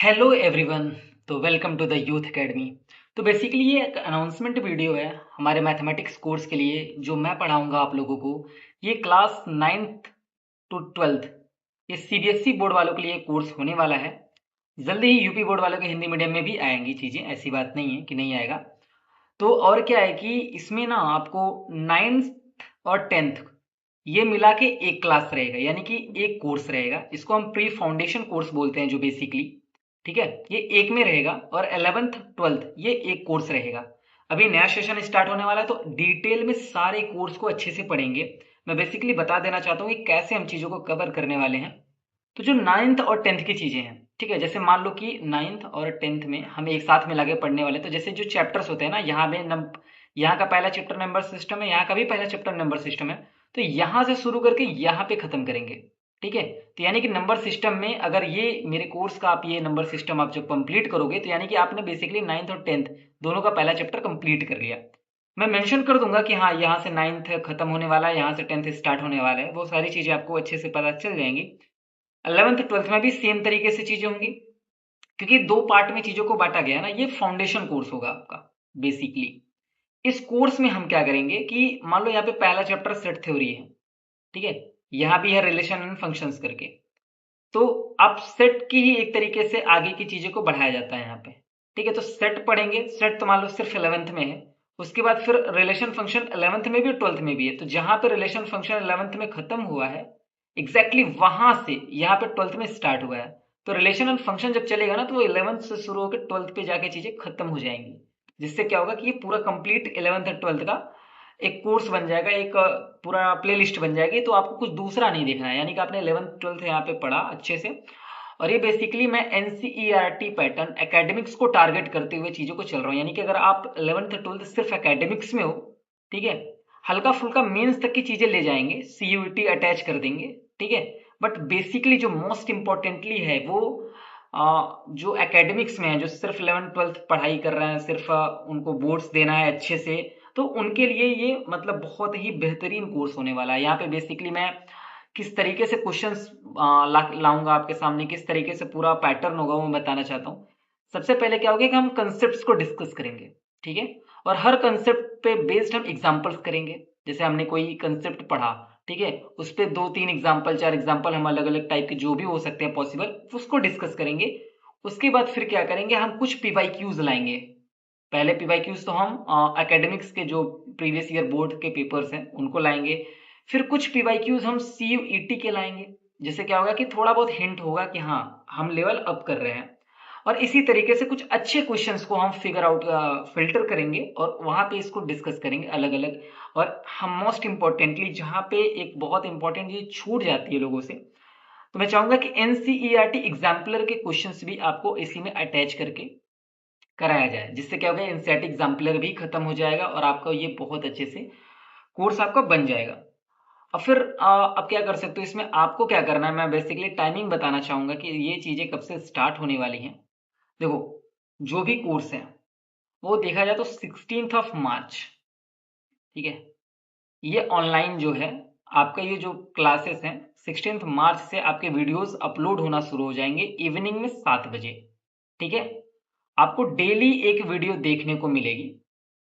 Hello everyone. तो welcome to the youth academy. तो basically ये एक अनाउंसमेंट वीडियो है हमारे मैथमेटिक्स कोर्स के लिए जो मैं पढ़ाऊंगा आप लोगों को। ये क्लास 9th टू 12th ये सीबीएसई बोर्ड वालों के लिए कोर्स होने वाला है। जल्दी ही यूपी बोर्ड वालों के हिंदी मीडियम में भी आएंगी चीज़ें, ऐसी बात नहीं है कि नहीं आएगा। तो और क्या है कि इसमें ना आपको 9th और 10th ये मिला के एक क्लास रहेगा, यानी कि एक कोर्स रहेगा। इसको हम प्री फाउंडेशन कोर्स बोलते हैं जो बेसिकली, ठीक है, ये एक में रहेगा। और 11th 12th ये एक कोर्स रहेगा। अभी नया सेशन स्टार्ट होने वाला है तो डिटेल में सारे कोर्स को अच्छे से पढ़ेंगे। मैं बेसिकली बता देना चाहता हूँ कि कैसे हम चीज़ों को कवर करने वाले हैं। तो जो 9th और 10th की चीज़ें हैं, ठीक है, जैसे मान लो कि 9th और 10th में हम एक साथ में लगे पढ़ने वाले, तो जैसे जो चैप्टर्स होते हैं ना, यहाँ का पहला चैप्टर नंबर सिस्टम है, यहाँ का भी पहला चैप्टर नंबर सिस्टम है। तो यहाँ से शुरू करके यहाँ पे खत्म करेंगे, ठीक है। तो यानी कि नंबर सिस्टम में अगर ये मेरे कोर्स का आप ये नंबर सिस्टम आप जब कंप्लीट करोगे तो यानी कि आपने बेसिकली 9th और 10th दोनों का पहला चैप्टर कंप्लीट कर लिया। मैं मेंशन कर दूंगा कि हाँ, यहाँ से 9th खत्म होने वाला है, यहाँ से 10th स्टार्ट होने वाला है। वो सारी चीज़ें आपको अच्छे से पता चल जाएंगी। 11th 12th में भी सेम तरीके से चीजें होंगी, क्योंकि दो पार्ट में चीजों को बांटा गया है ना। ये फाउंडेशन कोर्स होगा आपका बेसिकली। इस कोर्स में हम क्या करेंगे कि मान लो यहाँ पे पहला चैप्टर सेट थ्योरी है, ठीक है, यहाँ भी है रिलेशन एंड फंक्शंस करके। तो अब सेट की ही एक तरीके से आगे की चीजों को बढ़ाया जाता है यहाँ पे, ठीक है। तो सेट पढ़ेंगे, सेट तो मान लो सिर्फ 11th में है। उसके बाद फिर रिलेशन फंक्शन 11th में भी और 12th में भी है। तो जहां पे रिलेशन फंक्शन 11th में खत्म हुआ है, एग्जैक्टली वहां से यहाँ पे 12th में स्टार्ट हुआ है। तो रिलेशन एंड फंक्शन जब चलेगा ना तो वो 11th से शुरू होकर 12th पे जाके चीजें खत्म हो जाएंगी। जिससे क्या होगा कि ये पूरा कंप्लीट 11th और 12th का एक कोर्स बन जाएगा, एक पूरा प्लेलिस्ट बन जाएगी। तो आपको कुछ दूसरा नहीं देखना है, यानी कि आपने 11th 12th यहाँ पे पढ़ा अच्छे से। और ये बेसिकली मैं एनसीईआरटी पैटर्न एकेडमिक्स को टारगेट करते हुए चीजों को चल रहा हूँ। यानी कि अगर आप 11th 12th सिर्फ एकेडमिक्स में हो, ठीक है, हल्का फुल्का मेंस तक की चीजें ले जाएंगे, सीयूईटी अटैच कर देंगे, ठीक है। बट बेसिकली जो मोस्ट इंपॉर्टेंटली है वो जो एकेडमिक्स में है, जो सिर्फ 11th 12th पढ़ाई कर रहे हैं, सिर्फ उनको बोर्ड्स देना है अच्छे से, तो उनके लिए ये मतलब बहुत ही बेहतरीन कोर्स होने वाला है। यहाँ पे बेसिकली मैं किस तरीके से क्वेश्चंस लाऊंगा आपके सामने, किस तरीके से पूरा पैटर्न होगा वो मैं बताना चाहता हूँ। सबसे पहले क्या होगा कि हम कंसेप्ट्स को डिस्कस करेंगे, ठीक है। और हर कंसेप्ट पे बेस्ड हम एग्जांपल्स करेंगे। जैसे हमने कोई कंसेप्ट पढ़ा, ठीक है, उस पे दो तीन एग्जांपल, चार एग्जांपल हम अलग अलग टाइप के जो भी हो सकते हैं पॉसिबल, उसको डिस्कस करेंगे। उसके बाद फिर क्या करेंगे, हम कुछ पीवाईक्यूज लाएंगे। पहले पीवाईक्यूज तो हम एकेडमिक्स के जो प्रीवियस ईयर बोर्ड के पेपर्स हैं उनको लाएंगे। फिर कुछ पीवाईक्यूज हम सीयूईटी के लाएंगे। जिससे क्या होगा कि थोड़ा बहुत हिंट होगा कि हाँ, हम लेवल अप कर रहे हैं। और इसी तरीके से कुछ अच्छे क्वेश्चंस को हम फिगर आउट फिल्टर करेंगे और वहां पे इसको डिस्कस करेंगे अलग अलग। और हम मोस्ट इंपॉर्टेंटली जहां पे एक बहुत इंपॉर्टेंट ये छूट जाती है लोगों से, तो मैं चाहूंगा कि एनसीईआरटी एग्जाम्पलर के क्वेश्चंस भी आपको इसी में अटैच करके कराया जाए। जिससे क्या होगा, एनसीईआरटी एग्जाम्पलर भी खत्म हो जाएगा और आपका ये बहुत अच्छे से कोर्स आपका बन जाएगा। अब फिर अब क्या कर सकते हो इसमें, आपको क्या करना है, मैं बेसिकली टाइमिंग बताना चाहूंगा कि ये चीजें कब से स्टार्ट होने वाली हैं। देखो, जो भी कोर्स है वो देखा जाए तो 16 मार्च, ठीक है, ये ऑनलाइन जो है आपका ये जो क्लासेस हैं, 16 मार्च से आपके वीडियोस अपलोड होना शुरू हो जाएंगे इवनिंग में 7 बजे, ठीक है। आपको डेली एक वीडियो देखने को मिलेगी।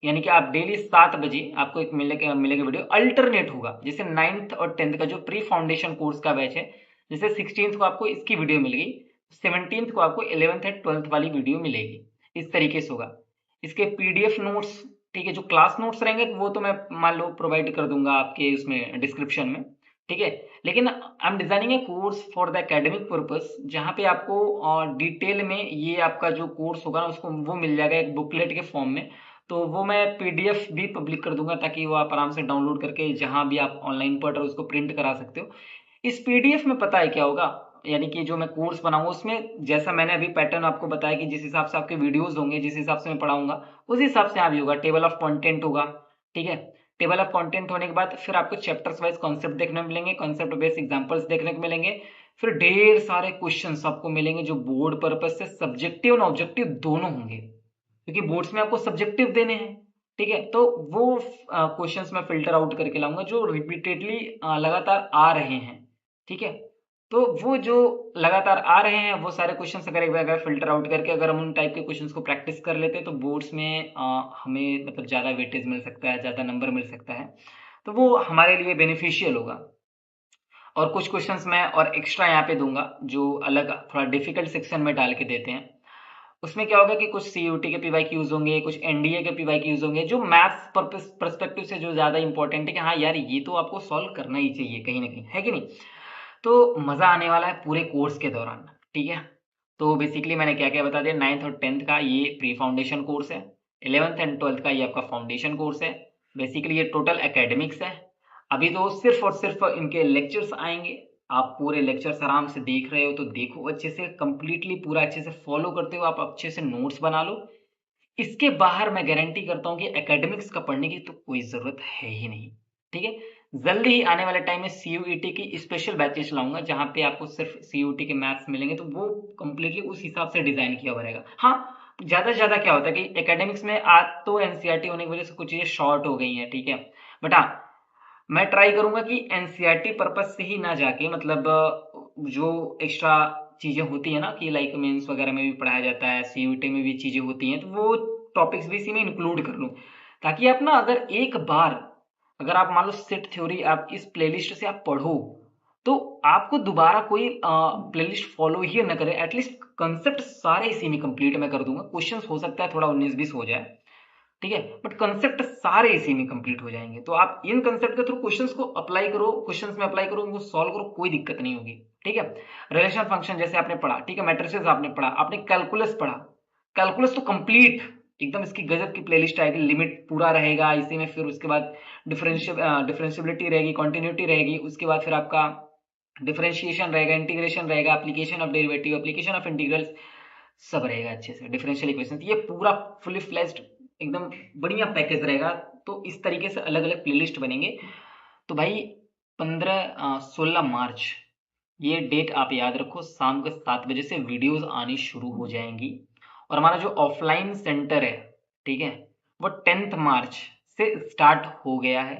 यानी कि आप डेली 7 बजे आपको एक मिलेगा मिलेगा वीडियो, अल्टरनेट होगा। जैसे 9th और 10th का जो प्री फाउंडेशन कोर्स का बैच है, जैसे 16th को आपको इसकी वीडियो मिल गई, 17th को आपको 11th एंड 12th वाली वीडियो मिलेगी। इस तरीके से होगा। इसके पीडीएफ नोट्स, ठीक है, जो क्लास नोट्स रहेंगे वो तो मैं मान लो प्रोवाइड कर दूंगा आपके उसमें डिस्क्रिप्शन में, ठीक है। लेकिन I am designing A course for the academic purpose, जहाँ पे आपको डिटेल में ये आपका जो कोर्स होगा ना उसको वो मिल जाएगा एक बुकलेट के फॉर्म में। तो वो मैं पीडीएफ भी पब्लिक कर दूंगा ताकि वो आप आराम से डाउनलोड करके जहां भी आप ऑनलाइन पढ़ रहे हो उसको प्रिंट करा सकते हो। इस पीडीएफ में पता है क्या होगा, यानी कि जो मैं कोर्स बनाऊंगा उसमें जैसा मैंने अभी पैटर्न आपको बताया कि जिस हिसाब से आपके वीडियोस होंगे, जिस हिसाब से मैं पढ़ाऊंगा उस हिसाब से यहाँ भी होगा। टेबल ऑफ कंटेंट होगा, ठीक है। टेबल ऑफ कंटेंट होने के बाद फिर आपको चैप्टर्स वाइज कॉन्सेप्ट देखने को मिलेंगे, कॉन्सेप्ट बेस्ड एग्जांपल्स देखने को मिलेंगे। फिर ढेर सारे क्वेश्चंस आपको मिलेंगे जो बोर्ड पर्पज से सब्जेक्टिव और ऑब्जेक्टिव दोनों होंगे, क्योंकि बोर्ड्स में आपको सब्जेक्टिव देने हैं, ठीक है। तो वो क्वेश्चंस मैं फिल्टर आउट करके लाऊंगा जो रिपीटेडली लगातार आ रहे हैं, ठीक है। तो वो जो लगातार आ रहे हैं वो सारे क्वेश्चंस अगर एक बार फिल्टर आउट करके अगर हम उन टाइप के क्वेश्चंस को प्रैक्टिस कर लेते हैं तो बोर्ड्स में हमें मतलब ज़्यादा वेटेज मिल सकता है, ज़्यादा नंबर मिल सकता है, तो वो हमारे लिए बेनिफिशियल होगा। और कुछ क्वेश्चंस मैं और एक्स्ट्रा यहाँ पे दूंगा जो अलग थोड़ा डिफिकल्ट सेक्शन में डाल के देते हैं। उसमें क्या होगा कि कुछ सीयूटी के पीवाईक्यूज होंगे, कुछ एनडीए के पीवाईक्यूज होंगे जो मैथ्स पर्सपेक्टिव से जो ज्यादा इंपॉर्टेंट है कि हाँ यार ये तो आपको सॉल्व करना ही चाहिए कहीं ना कहीं, है कि नहीं। तो मजा आने वाला है पूरे कोर्स के दौरान, ठीक है। तो बेसिकली मैंने क्या क्या बता दिया, 9th और 10th का ये प्री फाउंडेशन कोर्स है, 11th एंड 12th का ये आपका फाउंडेशन कोर्स है। बेसिकली ये टोटल एकेडमिक्स है। अभी तो सिर्फ और सिर्फ इनके लेक्चर्स आएंगे, आप पूरे लेक्चर्स आराम से देख रहे हो तो देखो अच्छे से, कंप्लीटली पूरा अच्छे से फॉलो करते हो, आप अच्छे से नोट्स बना लो। इसके बाहर मैं गारंटी करता हूँ कि एकेडमिक्स का पढ़ने की तो कोई ज़रूरत है ही नहीं, ठीक है। जल्दी ही आने वाले टाइम में सीयूईटी की स्पेशल बैचेस लाऊंगा जहाँ पे आपको सिर्फ सीयूईटी के मैथ्स मिलेंगे, तो वो कंप्लीटली उस हिसाब से डिजाइन किया हुआ रहेगा। हाँ, ज़्यादा से ज़्यादा क्या होता है कि एकेडमिक्स में आज तो एनसीईआरटी होने की वजह से कुछ चीज़ें शॉर्ट हो गई हैं, ठीक है। बट हाँ, मैं ट्राई करूंगा कि एनसीईआरटी पर्पज से ही ना जाके मतलब जो एक्स्ट्रा चीजें होती है ना कि लाइक मेंस वगैरह में भी पढ़ाया जाता है, सीयूईटी में भी चीजें होती हैं, तो वो टॉपिक्स भी इसी में इंक्लूड कर लूं, ताकि आप ना अगर एक बार अगर आप मान लो सेट थ्योरी आप इस प्लेलिस्ट से आप पढ़ो तो आपको दोबारा कोई प्लेलिस्ट फॉलो ही ना करे। एटलीस्ट कंसेप्ट सारे इसी में कंप्लीट मैं कर दूंगा। क्वेश्चंस हो सकता है थोड़ा 19-20 हो जाए, ठीक है, बट कंसेप्ट सारे इसी में कंप्लीट हो जाएंगे। तो आप इन कंसेप्ट के थ्रू क्वेश्चंस को अप्लाई करो, क्वेश्चंस में अप्लाई करो, उनको सॉल्व करो, कोई दिक्कत नहीं होगी, ठीक है। रिलेशन फंक्शन जैसे आपने पढ़ा, ठीक है, मैट्रिसेस आपने पढ़ा, आपने कैलकुलस पढ़ा, कैलकुलस तो कंप्लीट एकदम इसकी गजब की प्लेलिस्ट आएगी, लिमिट पूरा रहेगा इसी में। फिर उसके बाद डिफरेंशियबिलिटी रहेगी, कॉन्टिन्यूटी रहेगी, उसके बाद फिर आपका डिफरेंशिएशन रहेगा, इंटीग्रेशन रहेगा, application of derivative, application of integrals, सब रहेगा अच्छे से, डिफरेंशियल इक्वेशन, ये पूरा फुली फ्लेज्ड एकदम बढ़िया पैकेज रहेगा। तो इस तरीके से अलग अलग प्लेलिस्ट बनेंगे। तो भाई 16 मार्च ये डेट आप याद रखो, शाम के 7 बजे से वीडियोस आनी शुरू हो जाएंगी। और हमारा जो ऑफलाइन सेंटर है, ठीक है, वो 10th मार्च से स्टार्ट हो गया है,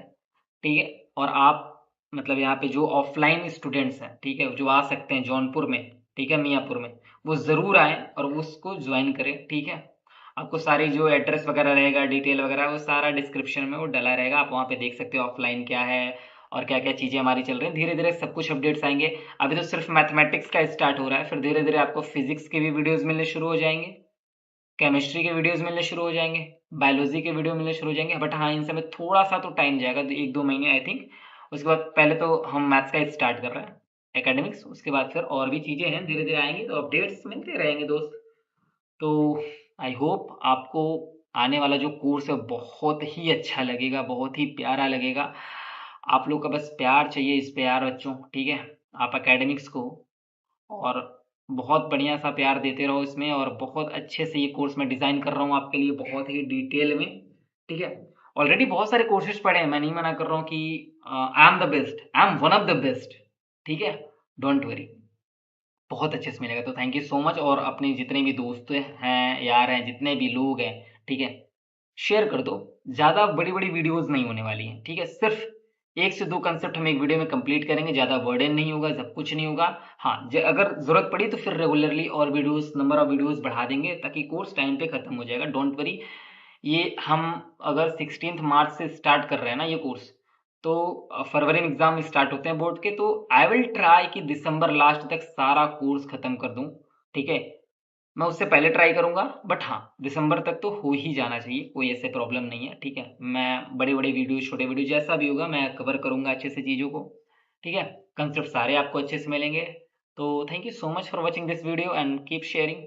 ठीक है। और आप मतलब यहाँ पे जो ऑफलाइन स्टूडेंट्स हैं, ठीक है, जो आ सकते हैं जौनपुर में, ठीक है, मियाँपुर में, वो ज़रूर आएँ और उसको ज्वाइन करें, ठीक है। आपको सारी जो एड्रेस वगैरह रहेगा, डिटेल वगैरह, वो सारा डिस्क्रिप्शन में वो डला रहेगा, आप वहाँ पे देख सकते हो ऑफलाइन क्या है और क्या क्या चीज़ें हमारी चल रही हैं। धीरे धीरे सब कुछ अपडेट्स आएंगे। अभी तो सिर्फ मैथमेटिक्स का स्टार्ट हो रहा है, फिर धीरे धीरे आपको फिजिक्स के भी वीडियोज़ मिलने शुरू हो जाएंगे, केमिस्ट्री के वीडियोस मिलने शुरू हो जाएंगे, बायोलॉजी के वीडियो मिलने शुरू हो जाएंगे। बट हाँ, इन सब में थोड़ा सा तो टाइम जाएगा, 1-2 महीने आई थिंक। उसके बाद पहले तो हम मैथ्स का स्टार्ट कर रहे हैं, एकेडमिक्स, उसके बाद फिर और भी चीज़ें हैं, धीरे धीरे आएंगी, तो अपडेट्स मिलते रहेंगे दोस्त। तो आई होप आपको आने वाला जो कोर्स है बहुत ही अच्छा लगेगा, बहुत ही प्यारा लगेगा। आप लोग का बस प्यार चाहिए इस पे यार बच्चों, ठीक है। आप एकेडमिक्स को और बहुत बढ़िया सा प्यार देते रहो इसमें, और बहुत अच्छे से ये कोर्स मैं डिज़ाइन कर रहा हूँ आपके लिए बहुत ही डिटेल में, ठीक है। ऑलरेडी बहुत सारे कोर्सेज पढ़े हैं, मैं नहीं मना कर रहा हूँ कि I am the best, I am one of the best, ठीक है। डोंट वरी, बहुत अच्छे से मिलेगा। तो थैंक यू सो मच। और अपने जितने भी दोस्त हैं, यार हैं, जितने भी लोग हैं, ठीक है, शेयर कर दो। ज़्यादा बड़ी-बड़ी वीडियोज़ नहीं होने वाली हैं, ठीक है? सिर्फ़ 1 से 2 कांसेप्ट हम एक वीडियो में कंप्लीट करेंगे, ज़्यादा बर्डन नहीं होगा, सब कुछ नहीं होगा। हाँ, ज अगर ज़रूरत पड़ी तो फिर रेगुलरली और वीडियोज़, नंबर ऑफ वीडियोज़ बढ़ा देंगे ताकि कोर्स टाइम पे खत्म हो जाएगा, डोंट वरी। ये हम अगर 16th मार्च से स्टार्ट कर रहे हैं ना ये कोर्स, तो फरवरी में एग्ज़ाम स्टार्ट होते हैं बोर्ड के, तो आई विल ट्राई कि दिसंबर लास्ट तक सारा कोर्स खत्म कर दूँ, ठीक है? मैं उससे पहले ट्राई करूँगा, बट हाँ, दिसंबर तक तो हो ही जाना चाहिए, कोई ऐसे प्रॉब्लम नहीं है, ठीक है? मैं बड़े-बड़े वीडियो, छोटे वीडियो जैसा भी होगा मैं कवर करूँगा अच्छे से चीज़ों को, ठीक है? कंसेप्ट सारे आपको अच्छे से मिलेंगे। तो thank you so much for watching this video and keep sharing.